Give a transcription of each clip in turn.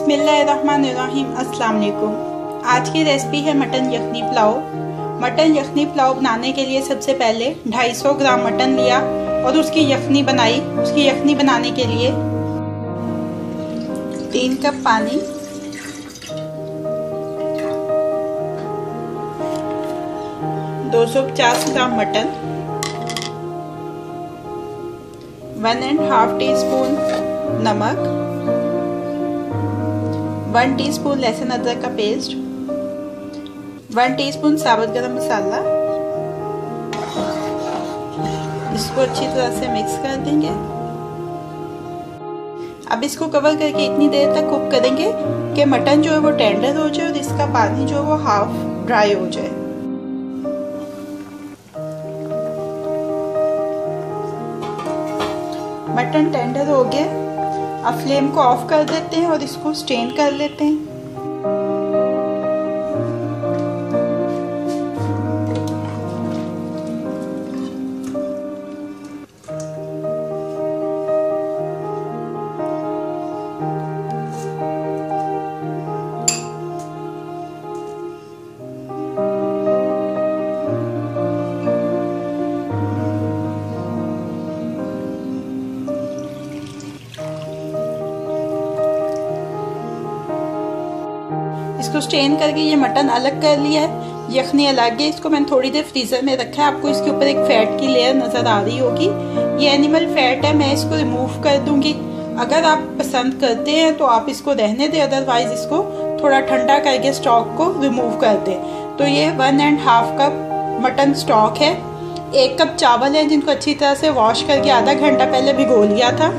बिस्मिल्लाहिर्रहमानिर्रहीम। अस्सलाम वालेकुम। आज की रेसिपी है मटन यखनी पुलाव। मटन यखनी पुलाव बनाने के लिए सबसे पहले 250 ग्राम मटन लिया और उसकी यखनी बनाई। उसकी यखनी बनाने के लिए 3 कप पानी, 250 ग्राम मटन, 1½ टीस्पून नमक, 1 टीस्पून लहसुन अदरक का पेस्ट, 1 टीस्पून साबुत गरम मसाला। इसको अच्छी तरह से मिक्स कर देंगे। अब इसको कवर करके इतनी देर तक कुक करेंगे कि मटन जो है वो टेंडर हो जाए और इसका पानी जो है वो हाफ ड्राई हो जाए। मटन टेंडर हो गया। अब फ्लेम को ऑफ कर देते हैं और इसको स्ट्रेन कर लेते हैं। इसको स्ट्रेन करके ये मटन अलग कर लिया है, यखनी अलग है। इसको मैंने थोड़ी देर फ्रीजर में रखा है। आपको इसके ऊपर एक फैट की लेयर नजर आ रही होगी, ये एनिमल फैट है। मैं इसको रिमूव कर दूंगी। अगर आप पसंद करते हैं तो आप इसको रहने दें, अदरवाइज इसको थोड़ा ठंडा करके स्टॉक को रिमूव कर दें। तो ये 1½ कप मटन स्टॉक है। 1 कप चावल है जिनको अच्छी तरह से वॉश करके आधा घंटा पहले भिगो लिया था।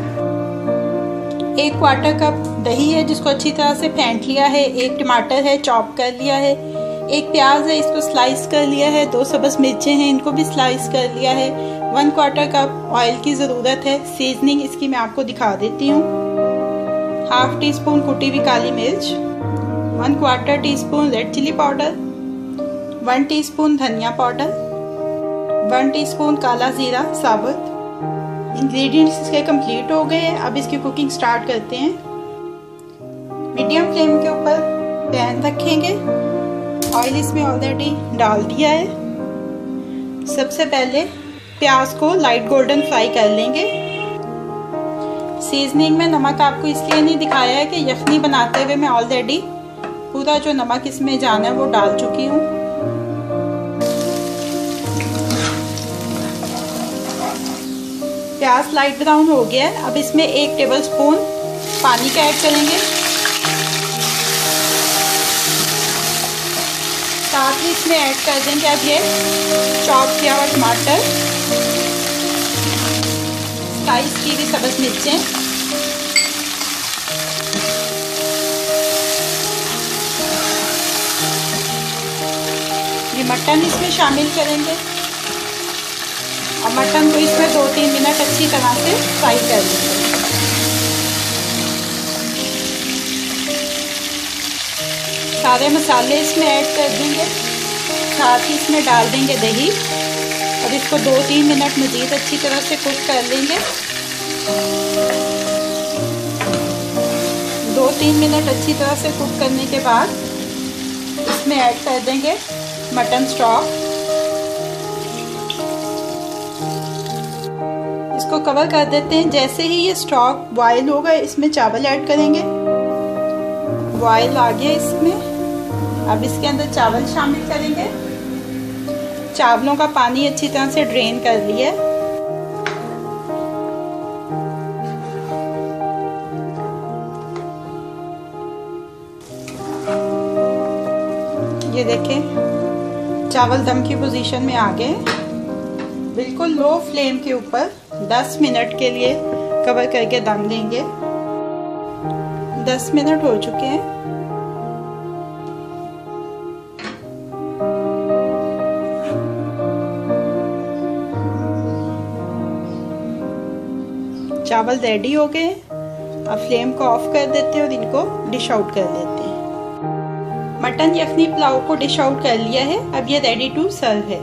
1/4 कप दही है जिसको अच्छी तरह से फेंट लिया है। 1 टमाटर है, चॉप कर लिया है। 1 प्याज है, इसको स्लाइस कर लिया है। 2 सब्ज़ मिर्चें हैं, इनको भी स्लाइस कर लिया है। 1/4 कप ऑयल की ज़रूरत है। सीजनिंग इसकी मैं आपको दिखा देती हूँ। ½ टीस्पून कुटी हुई काली मिर्च, 1/4 teaspoon red chili powder, 1 teaspoon धनिया पाउडर, 1 टीस्पून काला ज़ीरा साबुत। इंग्रेडिएंट्स इसके कंप्लीट हो गए हैं। अब इसकी कुकिंग स्टार्ट करते हैं। मीडियम फ्लेम के ऊपर पैन रखेंगे। ऑयल इसमें ऑलरेडी डाल दिया है। सबसे पहले प्याज को लाइट गोल्डन फ्राई कर लेंगे। सीजनिंग में नमक आपको इसलिए नहीं दिखाया है कि यखनी बनाते हुए मैं ऑलरेडी पूरा जो नमक इसमें जाना है वो डाल चुकी हूँ। प्याज लाइट ब्राउन हो गया है। अब इसमें 1 टेबलस्पून पानी का ऐड करेंगे। साथ ही इसमें ऐड कर देंगे अब ये चॉप किया हुआ टमाटर, स्लाइस की हुई सब्ज़ मिर्चें, ये मटन इसमें शामिल करेंगे और मटन को इसमें 2-3 मिनट अच्छी तरह से फ्राई कर लेंगे। सारे मसाले इसमें ऐड कर देंगे। साथ ही इसमें डाल देंगे दही और इसको 2-3 मिनट मज़ीद अच्छी तरह से कुक कर लेंगे। 2-3 मिनट अच्छी तरह से कुक करने के बाद इसमें ऐड कर देंगे मटन स्टॉक। इसको कवर कर देते हैं। जैसे ही ये स्टॉक बॉयल होगा इसमें चावल ऐड करेंगे। बॉयल आ गया इसमें। अब इसके अंदर चावल शामिल करेंगे। चावलों का पानी अच्छी तरह से ड्रेन कर लिया। ये देखें चावल दम की पोजीशन में आ गए। बिल्कुल लो फ्लेम के ऊपर 10 मिनट के लिए कवर करके दम देंगे। 10 मिनट हो चुके हैं। चावल रेडी हो गए। अब फ्लेम को ऑफ कर देते हैं और इनको डिश आउट कर लेते हैं। मटन यखनी पुलाव को डिश आउट कर लिया है। अब ये रेडी टू सर्व है।